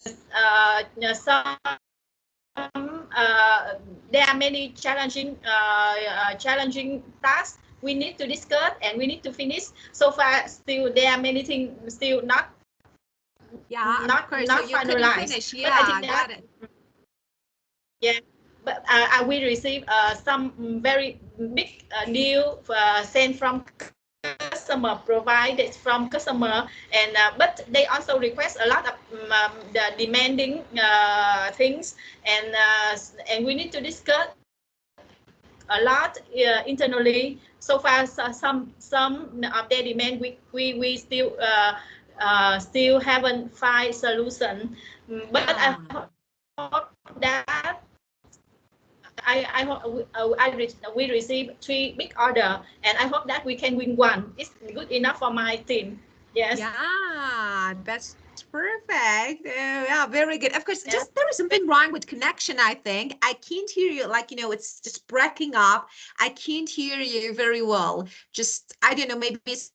some there are many challenging tasks we need to discuss and we need to finish. So far, still there are many things still not finalized. Yeah, but I think got it. Yeah, but I will receive some very big deal sent from customer, provided from customer, and but they also request a lot of the demanding things, and we need to discuss a lot internally. So far, some of their demand we still haven't find solution, but I hope that we receive 3 big order, and I hope that we can win one. It's good enough for my team. Yes. Yeah, that's perfect. Yeah, very good. Of course, just there is something wrong with connection, I think. I can't hear you, like, it's just breaking up. I can't hear you very well. Just, I don't know, maybe it's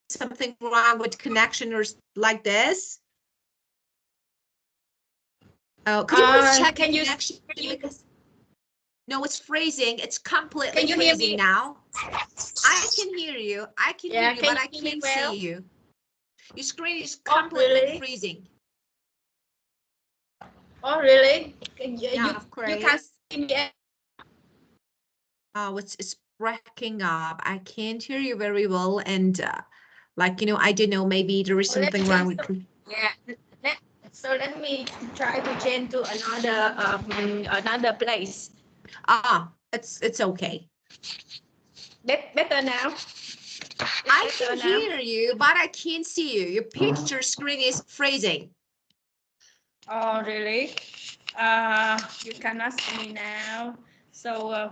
something wrong with connection or like this. Oh, could you please check can you connection? Because no, it's freezing. It's completely freezing now. I can hear you. I can hear you, but I can't see you. Your screen is completely freezing. Oh, really? Of course. You can't see me. Oh, it's breaking up. I can't hear you very well. And like, I don't know, maybe there is something wrong with... Yeah. So let me try to change to another place. It's okay. Better now. I can hear you, but I can't see you. Your picture screen is freezing. Oh, really? You cannot see me now. So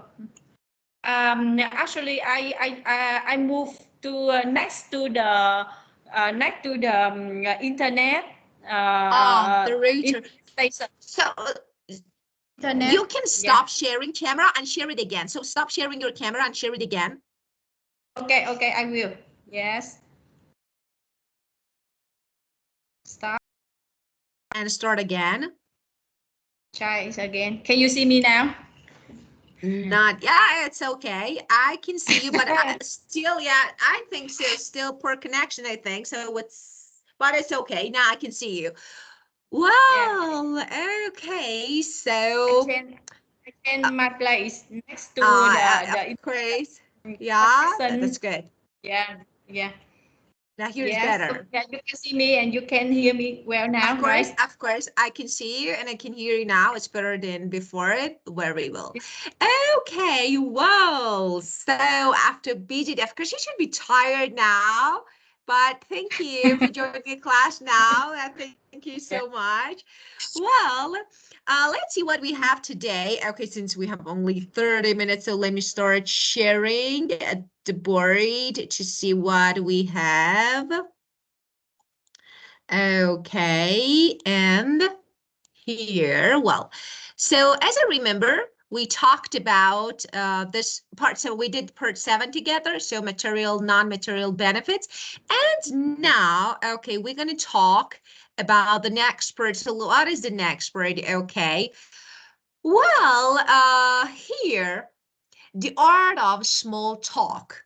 actually, I moved to next to the internet. The router. Station. So you can stop sharing camera and share it again. So stop sharing your camera and share it again. Okay, I will. Yes. Stop. And start again. Try it again. Can you see me now? Not, yeah, it's okay. I can see you, but still, yeah, I think so. Still poor connection, I think. So but it's okay. Now I can see you. Well, okay, so I change my place next to the craze. Yeah, that's good. Yeah. Now here's better. So, yeah, you can see me and you can hear me well now, right? Of course, I can see you and I can hear you now. It's better than before it. Very well. Okay, well, so after busy, of course, you should be tired now. But thank you for joining the class now. Thank you so much. Well, let's see what we have today. Okay, since we have only 30 minutes, so let me start sharing the board to see what we have. Okay, and here, well, so as I remember, we talked about this part, so we did part 7 together, so material, non-material benefits. And now, okay, we're going to talk about the next part. So what is the next part? Okay, well, here, the art of small talk.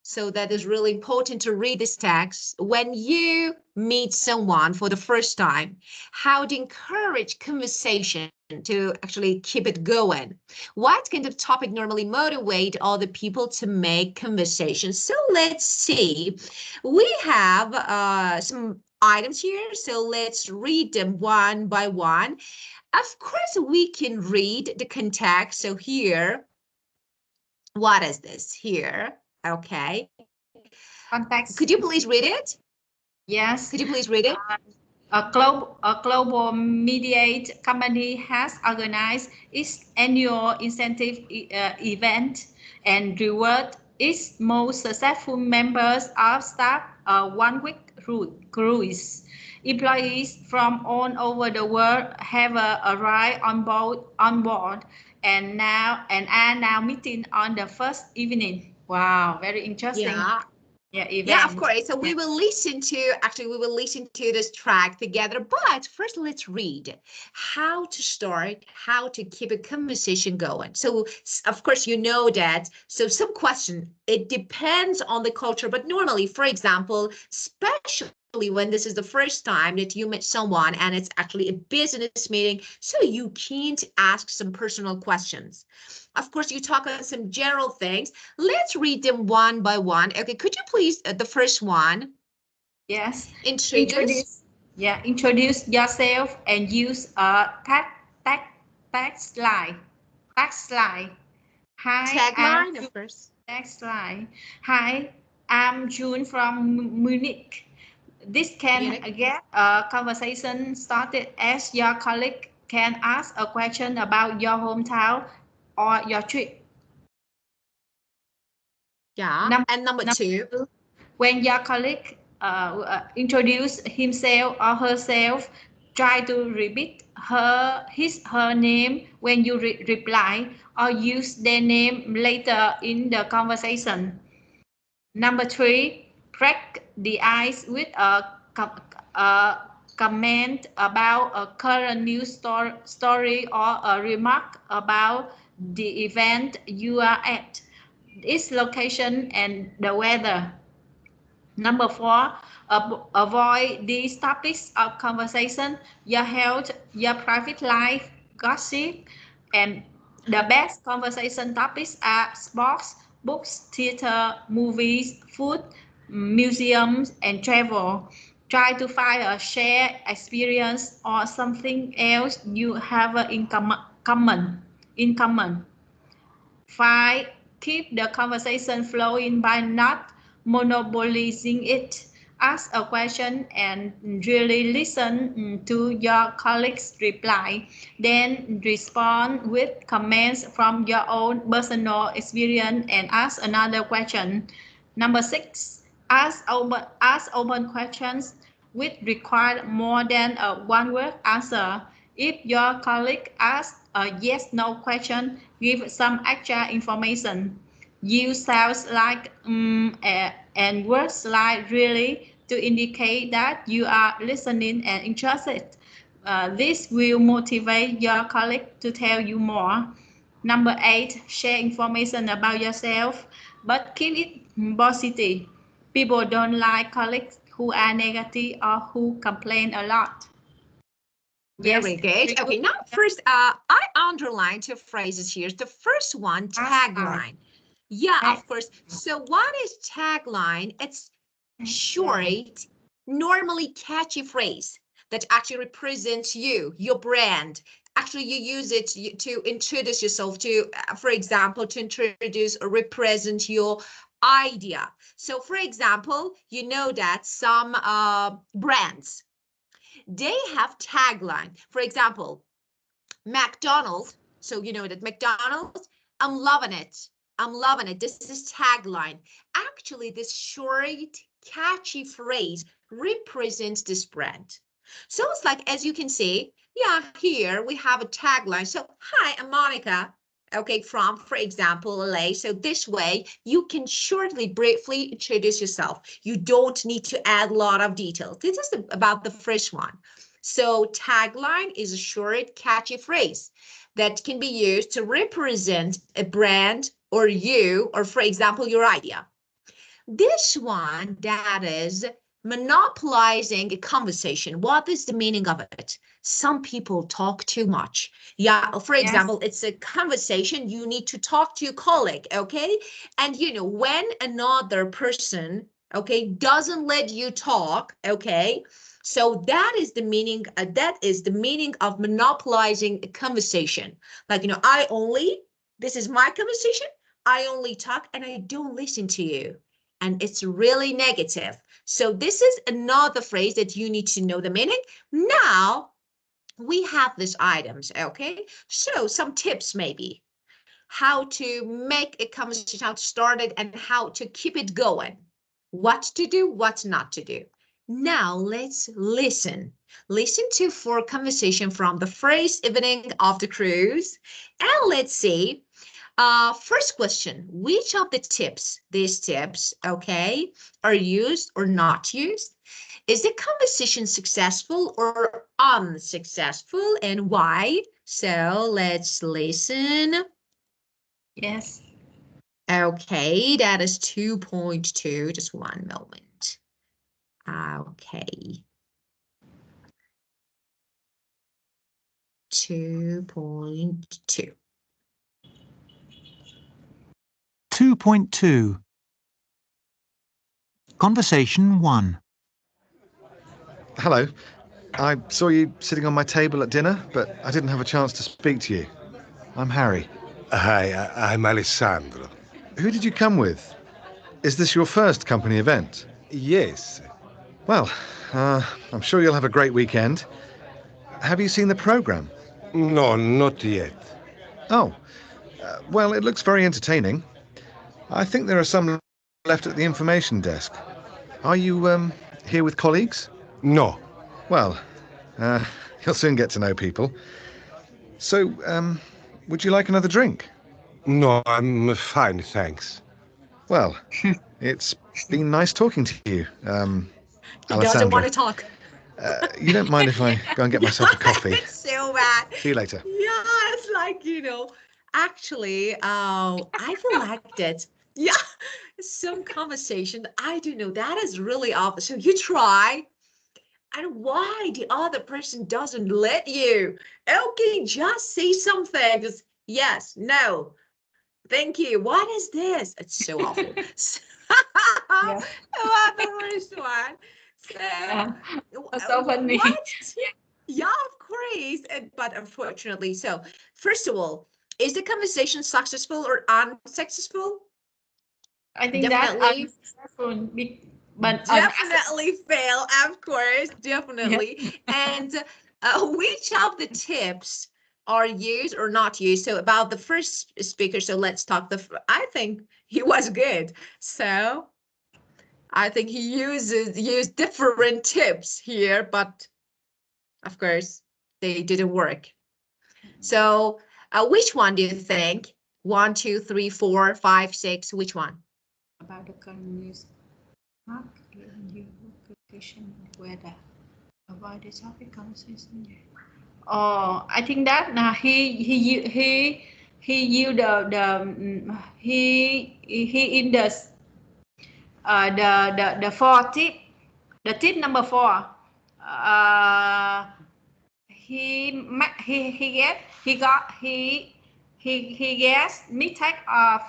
So that is really important to read this text. When you meet someone for the first time, how to encourage conversation to actually keep it going. What kind of topic normally motivate other people to make conversation? So let's see. We have some items here. So let's read them one by one. Of course, we can read the context. So here, what is this here? Okay. Context. Could you please read it? Yes. Could you please read it? A global mediate company has organized its annual incentive event and reward its most successful members of staff a one-week cruise. Employees from all over the world have arrived on board and are now meeting on the first evening. Wow, very interesting. Yeah, Yeah, Yeah, of event. course. So Yeah. we will listen to, actually, we will listen to this track together. But first, let's read how to start, how to keep a conversation going. So, of course, you know that. So some question, it depends on the culture. But normally, for example, especially when this is the first time that you met someone and it's actually a business meeting, so you can't ask some personal questions. Of course, you talk on some general things. Let's read them one by one. Okay, could you please, the first one, Yes. introduce? Introduce. Yeah. Introduce yourself and use a tag slide. Tag slide. Hi, I'm Tagline, June. of course. Next slide. Hi, I'm June from Munich. This can Munich. get a conversation started as your colleague can ask a question about your hometown or your trip. Yeah. Number, And number number two, two, when your colleague introduce himself or herself, try to repeat her name when you reply or use their name later in the conversation. Number three, crack the ice with a comment about a current news story or a remark about the event you are at, its location and the weather. Number four, avoid these topics of conversation, your health, your private life, gossip, and the best conversation topics are sports, books, theater, movies, food, museums, and travel. Try to find a shared experience or something else you have in common. 5. Keep the conversation flowing by not monopolizing it. Ask a question and really listen to your colleague's reply. Then respond with comments from your own personal experience and ask another question. Number 6. Ask open questions which require more than a one-word answer. If your colleague asks a yes/no question, give some extra information. Use sounds like and words like really to indicate that you are listening and interested. This will motivate your colleague to tell you more. Number 8, share information about yourself, but keep it positive. People don't like colleagues who are negative or who complain a lot. Yes, very good. very good. Okay, now first, I underline two phrases here. The first one, Ask out. tagline. Yeah, of Tag, course. So what is tagline? It's line. short, normally catchy phrase that actually represents you, your brand. Actually, you use it to introduce yourself to, for example, to introduce or represent your idea. So, for example, you know that some brands, they have tagline. For example, McDonald's. So you know that McDonald's, I'm loving it. I'm loving it. This is tagline. Actually, this short, catchy phrase represents this brand. So it's like, as you can see, yeah, here we have a tagline. So, hi, I'm Monica. Okay, from, for example, LA. So this way you can shortly, briefly introduce yourself. You don't need to add a lot of details. This is about the first one. So tagline is a short, catchy phrase that can be used to represent a brand or you, or for example, your idea. This one, that is monopolizing a conversation. What is the meaning of it? Some people talk too much. Yeah, for Yes, example, it's a conversation. You need to talk to your colleague, okay? And you know, when another person, okay, doesn't let you talk, okay? So that is the meaning, that is the meaning of monopolizing a conversation. Like, you know, this is my conversation. I only talk and I don't listen to you, and it's really negative. So this is another phrase that you need to know the meaning. Now we have these items, okay? So some tips maybe, how to make a conversation, how to start it, and how to keep it going. What to do, what not to do. Now let's listen. Listen to for conversation from the first evening of the cruise, and let's see First question, which of the tips, these tips, okay, are used or not used? Is the conversation successful or unsuccessful, and why? So let's listen. Yes. Okay, that is 2.2. Just one moment. Okay. 2.2. 2.2. Conversation 1. Hello. I saw you sitting on my table at dinner, but I didn't have a chance to speak to you. I'm Harry. Hi, I'm Alessandro. Who did you come with? Is this your first company event? Yes. Well, I'm sure you'll have a great weekend. Have you seen the program? No, not yet. Oh, well, it looks very entertaining. I think there are some left at the information desk. Are you here with colleagues? No. Well, you'll soon get to know people. So, would you like another drink? No, I'm fine, thanks. Well, it's been nice talking to you, He doesn't want Alessandra. to talk. You don't mind if I go and get myself a coffee? It's so bad. See you later. Yeah, it's like, actually, I liked it. Yeah, some conversation. I don't know. That is really obvious. So you try, and why the other person doesn't let you? Okay, just say something. Just yes, no, thank you. What is this? It's so awful. Yeah. About the first one. So, That's so funny. what? Yeah, of course. But unfortunately, so first of all, is the conversation successful or unsuccessful? I think Definitely. that unsuccessful, but Definitely fail, of course, Yeah. definitely. And which of the tips are used or not used? So about the first speaker, so let's talk. I think he was good. So I think he used different tips here, but of course they didn't work. So which one do you think? 1, 2, 3, 4, 5, 6. Which one? about the current news. Mark, you question whether avoid the topic conversation. Oh, I think that he you he in the 4 tip, the tip number 4. He guessed mistake of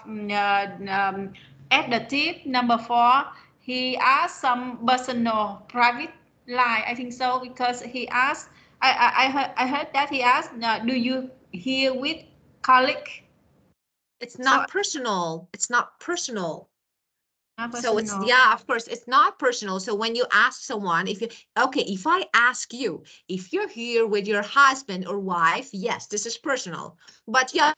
at the tip number 4. He asked some personal private lie. I think so because he asked. I heard that he asked, "Do you hear with colleague?" It's not personal. It's not personal. Not So it's, personal. yeah, of course, it's not personal. So when you ask someone, if I ask you, if you're here with your husband or wife, yes, this is personal. But yeah,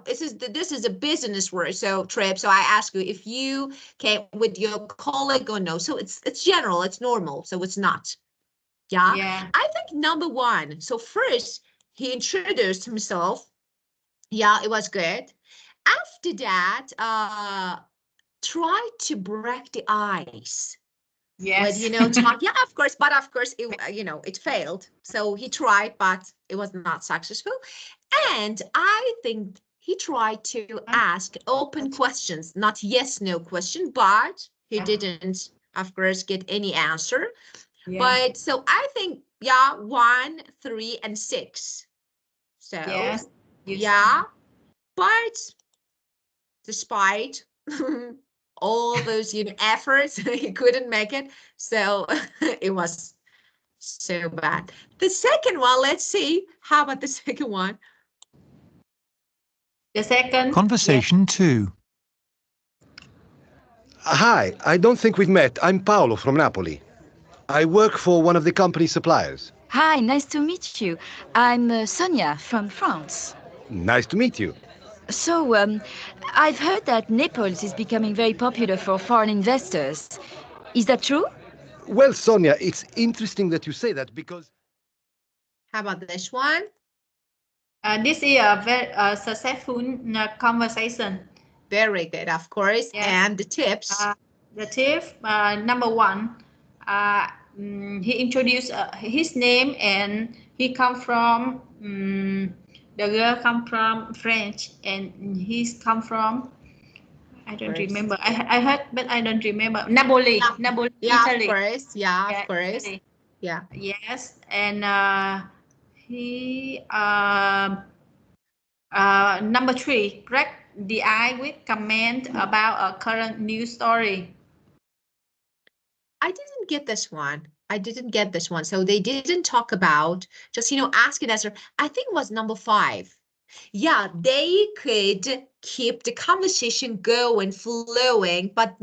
this is a business word, so trip. So I ask you if you came with your colleague or no. So it's general, it's normal. So it's not. Yeah. Yeah. I think number 1. So first he introduced himself. Yeah, it was good. After that, try to break the ice. Yes. With, talk. Yeah, of course, but of course, it failed. So he tried, but it was not successful. And I think he tried to ask open questions, not yes, no question, but he didn't, of course, get any answer. Yeah. But so I think, yeah, 1, 3, and 6. So, Yes. yeah, but despite all those efforts, he couldn't make it. So it was so bad. The second one, let's see. How about the second one? The second. Conversation 2. Hi, I don't think we've met. I'm Paolo from Napoli. I work for one of the company's suppliers. Hi, nice to meet you. I'm Sonia from France. Nice to meet you. So, I've heard that Naples is becoming very popular for foreign investors. Is that true? Well, Sonia, it's interesting that you say that because... How about this one? This is a very successful conversation. Very good, of course. Yes. And the tips. The tip number one, he introduced his name and he come from the girl come from French and he's come from I don't remember. I heard but I don't remember. Napoli, Napoli, yeah, Italy. Of course. Yeah, Yeah, of course. Italy. Yeah. Yes, and he number three, crack the eye with comment about a current news story. I didn't get this one. I didn't get this one. So they didn't talk about just, ask and answer. I think it was number 5. Yeah, they could keep the conversation going, flowing, but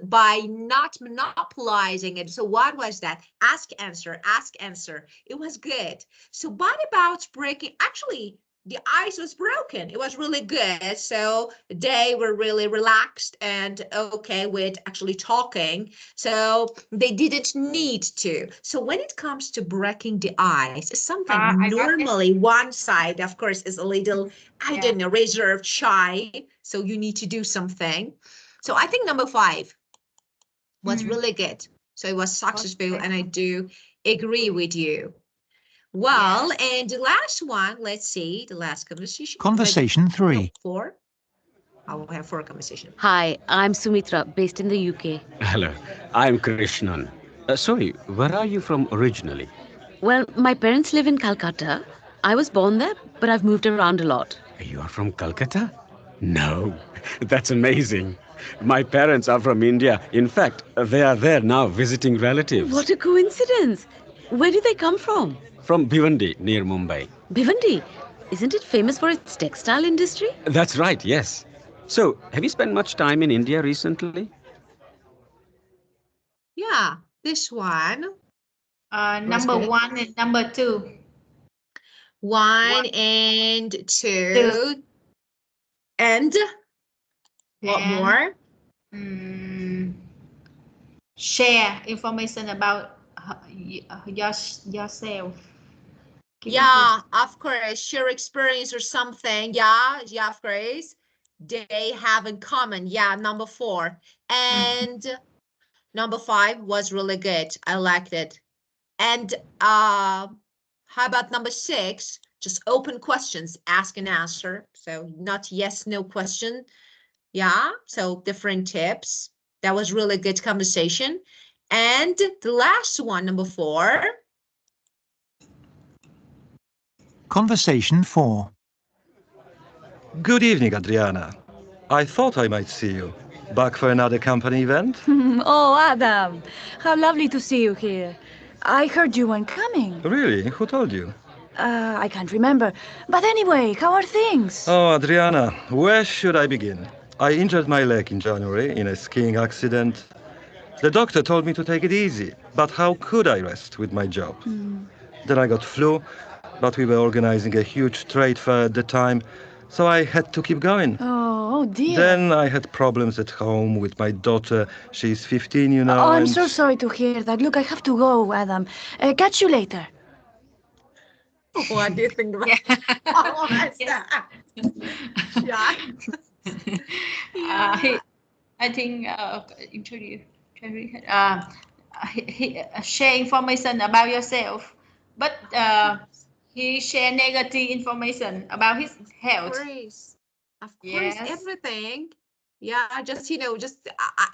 by not monopolizing it. So what was that? Ask, answer, ask, answer. It was good. So what about breaking? Actually, the ice was broken. It was really good. So they were really relaxed and okay with actually talking. So they didn't need to. So when it comes to breaking the ice, it's something normally one side, of course, is a little, I don't know, reserved, shy. So you need to do something. So I think number 5 was really good. So it was successful, and I do agree with you. Well, and the last one, let's see, the last conversation. Conversation 3. 4. I will have 4 conversation. Hi, I'm Sumitra, based in the UK. Hello, I'm Krishnan. Sorry, where are you from originally? Well, my parents live in Calcutta. I was born there, but I've moved around a lot. You are from Calcutta? No, that's amazing. My parents are from India. In fact, they are there now visiting relatives. What a coincidence! Where do they come from? From Bhiwandi, near Mumbai. Bhiwandi? Isn't it famous for its textile industry? That's right, yes. So, have you spent much time in India recently? Yeah, this one. Number 1 and number 2. 1 and 2. And what more? Share information about yourself. Yeah, of course, share experience or something. Yeah, of course. They have in common. Yeah, number 4. And number 5 was really good. I liked it. And how about number 6? Just open questions, ask and answer. So not yes, no question. Yeah, so different tips. That was really good conversation. And the last one, number 4. Conversation 4. Good evening, Adriana. I thought I might see you. Back for another company event? Oh, Adam, how lovely to see you here. I heard you weren't coming. Really? Who told you? I can't remember. But anyway, how are things? Oh, Adriana, where should I begin? I injured my leg in January in a skiing accident. The doctor told me to take it easy, but how could I rest with my job? Then I got flu, but we were organizing a huge trade fair at the time, so I had to keep going. Oh dear. Then I had problems at home with my daughter. She's 15, you know. Oh, I'm so sorry to hear that. Look, I have to go, Adam. Catch you later. What do you think about that? I think he share information about yourself, but he share negative information about his health. Of course, everything. Yeah, just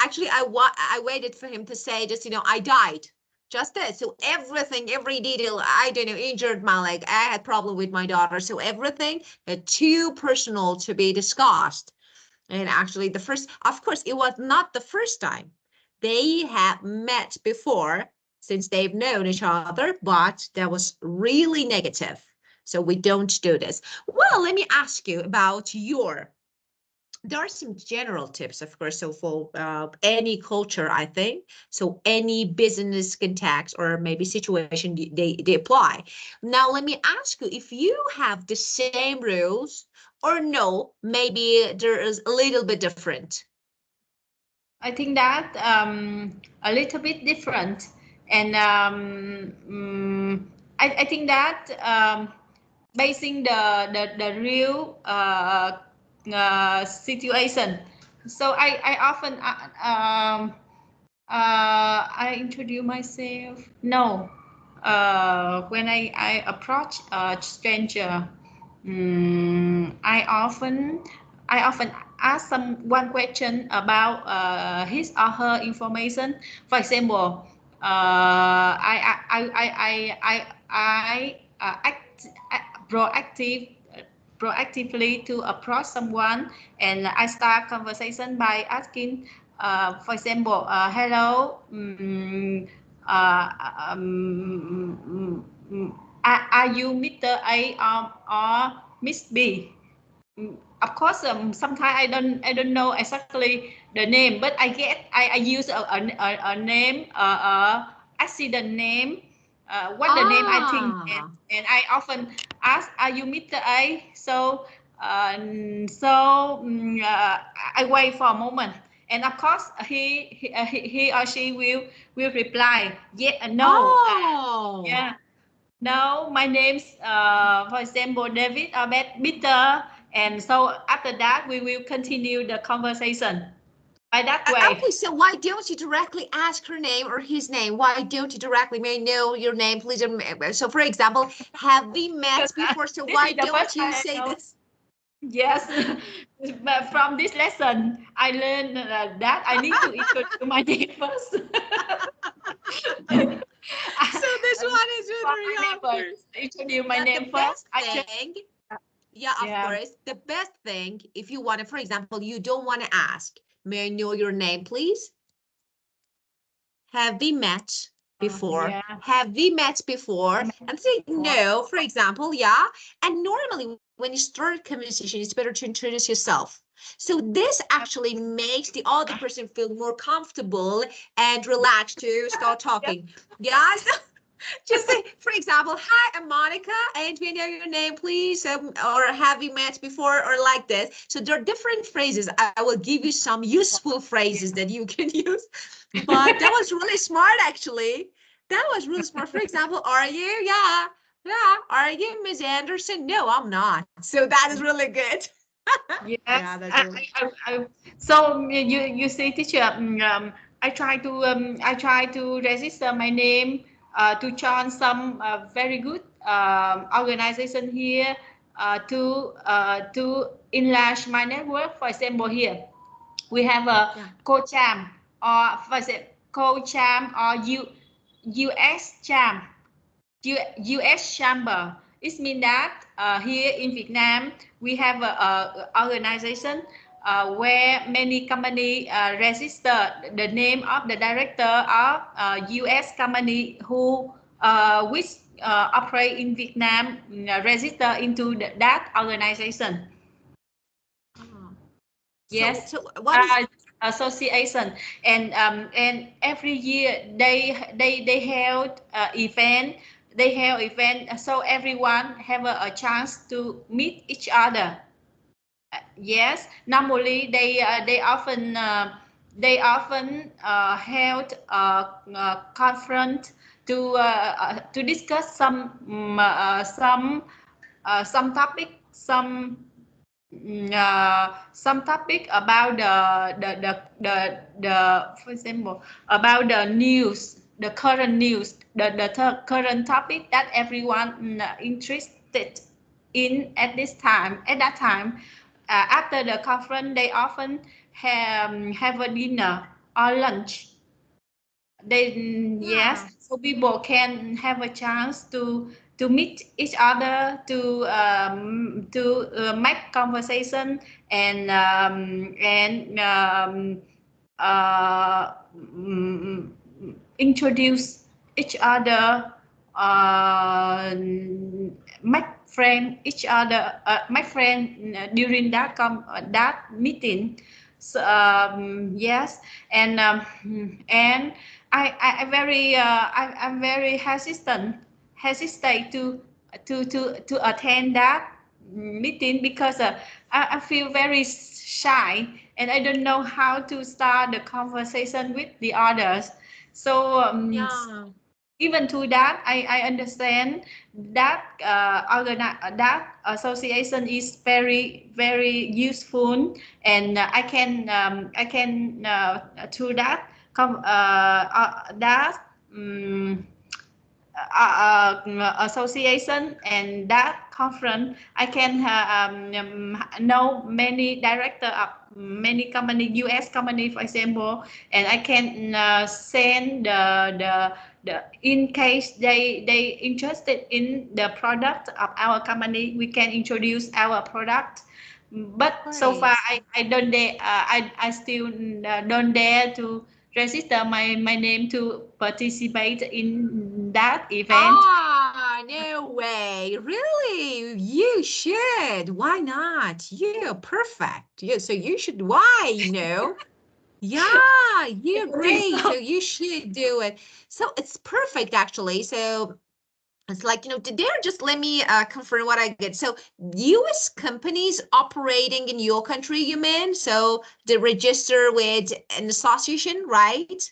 actually, I waited for him to say just I died. Just that. So everything, every detail, I don't know, injured my leg. I had problem with my daughter. So everything too personal to be discussed. And actually the first, of course, it was not the first time. They had met before since they've known each other, but that was really negative. So we don't do this. Well, let me ask you about there are some general tips, of course, so for any culture, I think. So any business contacts or maybe situation, they apply. Now, let me ask you if you have the same rules or no, maybe there is a little bit different. I think that a little bit different. And I think that basing the real situation. So I often I introduce myself. No, when I approach a stranger, I often ask one question about his or her information. For example, I proactive proactively to approach someone, and I start conversation by asking, for example, hello, are you Mr. A or Miss B? Of course, sometimes I don't know exactly the name, but I use a name, accident name, what the name I think, and I often ask, are you Mr. A? So I wait for a moment, and of course he or she will reply yeah, no, yeah. No, my name's, for example, David or Peter. And so after that, we will continue the conversation by that way. Okay, so why don't you directly ask her name or his name? Why don't you directly, may I know your name, please? So, for example, have we met before? So why don't you say this? Yes, but from this lesson, I learned that I need to introduce my name first. So this one is very awkward. Introduce my name first. Yeah, of course. The best thing, if you want to, for example, you don't want to ask, may I know your name, please? Have we met before? Have we met before? And say no, for example, yeah. And normally when you start a conversation, it's better to introduce yourself. So this actually makes the other person feel more comfortable and relaxed to start talking. Yeah, so just say, for example, hi, I'm Monica, and may I know your name, please? Or have we met before, or like this. So there are different phrases. I will give you some useful phrases that you can use. But that was really smart, actually. That was really smart. For example, are you? Yeah. Yeah. Are you Miss Anderson? No, I'm not. So that is really good. Yes. Yeah, that's really... So you see, teacher, I try to register my name to join some very good organization here to enlarge my network. For example, here we have a co-cham, or for example, co-cham or US cham. US Chamber. It means that here in Vietnam, we have a organization where many companies register the name of the director of US company who which operate in Vietnam, register into that organization. Yes, so what is association, and every year they held event. They held event so everyone have a chance to meet each other. Yes, normally they often held a conference to discuss some topic, some topic about for example, about the news, the current news, the current topic that everyone interested in at this time. At that time, after the conference, they often have a dinner or lunch. Yes, so people can have a chance to meet each other, to make conversation, and introduce each other, make friend each other, make friend during that meeting. So, yes, and I'm very hesitate to attend that meeting because I feel very shy and I don't know how to start the conversation with the others. So even to that, I understand that that association is very useful, and I can to that that um, association and that conference, I can know many director of many company, US company, for example, and I can send the in case they interested in the product of our company, we can introduce our product. But so far, I don't dare. I still don't dare to register my name to participate in that event. Ah, no way. Really? You should. Why not? You're perfect. Yeah, so you should. Why? Yeah, you're great. So you should do it. So it's perfect, actually. So it's like, there, just let me confirm what I get. So US companies operating in your country, you mean? So they register with an association, right?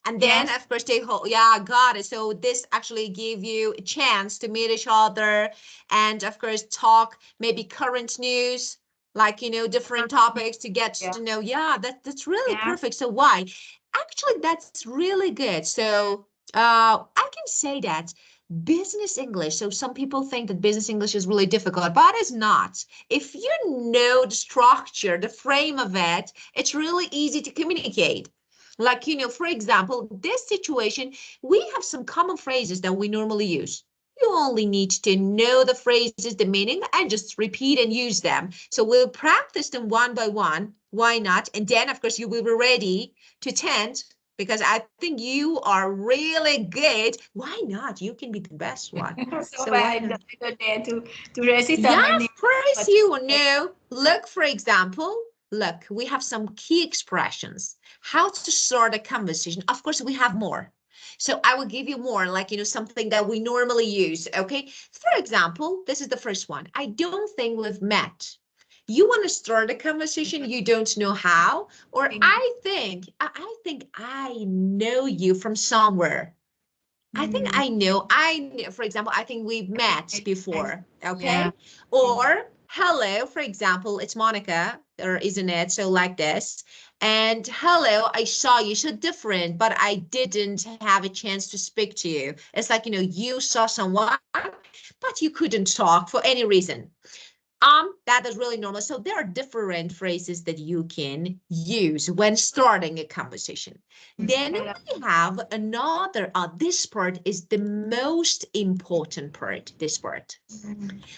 And then, Yes. of course, they hold, yeah, got it. So this actually give you a chance to meet each other and, of course, talk maybe current news, like, different topics to get to know. Yeah, that's really Yeah. perfect. So why? Actually, that's really good. So I can say that business English. So some people think that business English is really difficult, but it's not. If you know the structure, the frame of it, it's really easy to communicate. Like, for example, this situation, we have some common phrases that we normally use. You only need to know the phrases, the meaning, and just repeat and use them. So we'll practice them one by one. Why not? And then, of course, you will be ready to attend because I think you are really good. Why not? You can be the best one. So Why I not? don't dare to register Yeah, my name. of course But you know. Look, for example, look, we have some key expressions. How to start a conversation. Of course, we have more. So I will give you more, like, something that we normally use, okay? For example, this is the first one. I don't think we've met. You want to start a conversation, you don't know how, or I think I know you from somewhere. I think I know. For example, I think we've met before. yeah. Okay. Or hello, for example, it's Monica, or isn't it? So like this. And hello, I saw you. So different, but I didn't have a chance to speak to you. It's like, you saw someone, but you couldn't talk for any reason. That is really normal. So there are different phrases that you can use when starting a conversation. Then we have another, this part is the most important part, this part.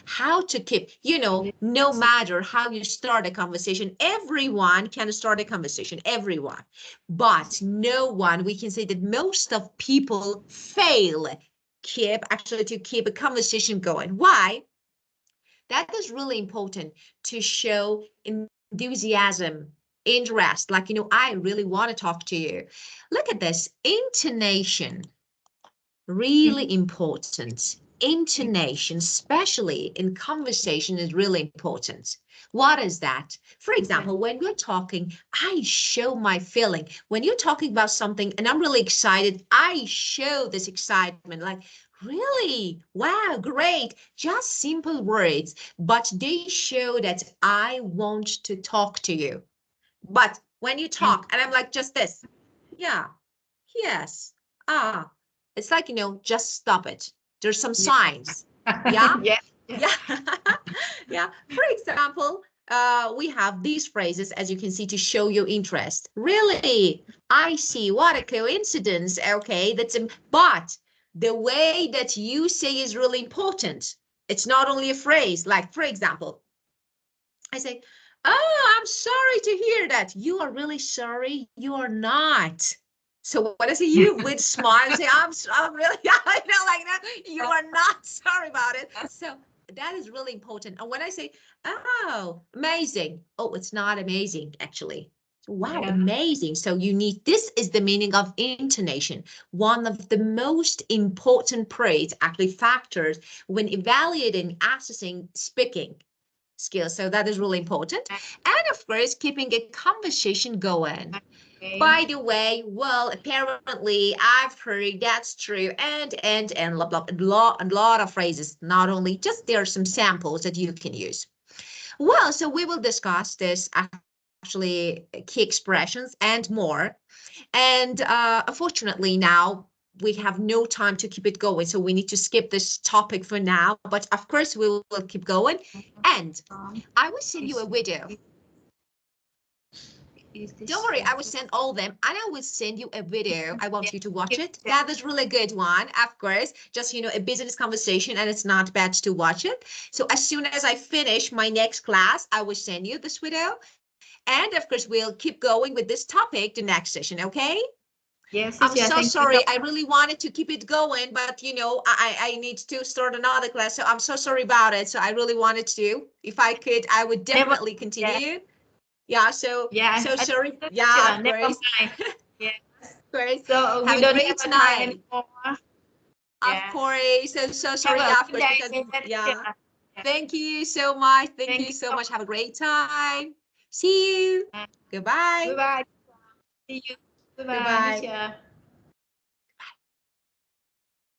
How to keep, no matter how you start a conversation, everyone can start a conversation, everyone. But no one, we can say that most of people fail to keep a conversation going. Why? That is really important to show enthusiasm, interest, like, I really want to talk to you. Look at this intonation, really important. Intonation, especially in conversation, is really important. What is that? For example, when we're talking, I show my feeling. When you're talking about something and I'm really excited, I show this excitement, like, really? Wow, great. Just simple words, but they show that I want to talk to you. But when you talk, and I'm like, just this, yeah, yes, it's like, just stop it. There's some signs. Yeah. Yeah. Yeah. Yeah. For example, we have these phrases, as you can see, to show your interest. Really? I see. What a coincidence. Okay. But the way that you say is really important. It's not only a phrase. Like, for example, I say, oh, I'm sorry to hear that. You are really sorry? You are not. So what I say, you with smile, say, I'm really, like that. You are not sorry about it. So that is really important. And when I say, oh, amazing. Oh, it's not amazing, actually. Wow, Yeah. amazing. So this is the meaning of intonation. One of the most important traits, actually factors, when evaluating, assessing, speaking skills. So that is really important. And of course, keeping a conversation going. By the way, well, apparently I've heard that's true, and blah, blah, blah, a lot of phrases. Not only just there are some samples that you can use. Well, so we will discuss this actually key expressions and more. And unfortunately now we have no time to keep it going, so we need to skip this topic for now. But of course we will keep going, and I will send you a video. Don't worry, I will send all of them, and I will send you a video. I want you to watch it. That is really good one, of course. Just, you know, a business conversation, and it's not bad to watch it. So as soon as I finish my next class, I will send you this video. And of course, we'll keep going with this topic the next session, okay? Yes, I'm so sorry. I really wanted to keep it going, but you know, I need to start another class, so I'm so sorry about it. So I really wanted to. If I could, I would definitely continue. Yeah, so sorry. Yeah, of course. Yes. Great. So Have we a don't great have time night. anymore. Of course. So sorry, Have a of good course, day, because yeah. yeah. Thank you so much. Thank Thank you you so so much. Have a great time. See you. Goodbye. Goodbye. See you. Goodbye, Goodbye. teacher.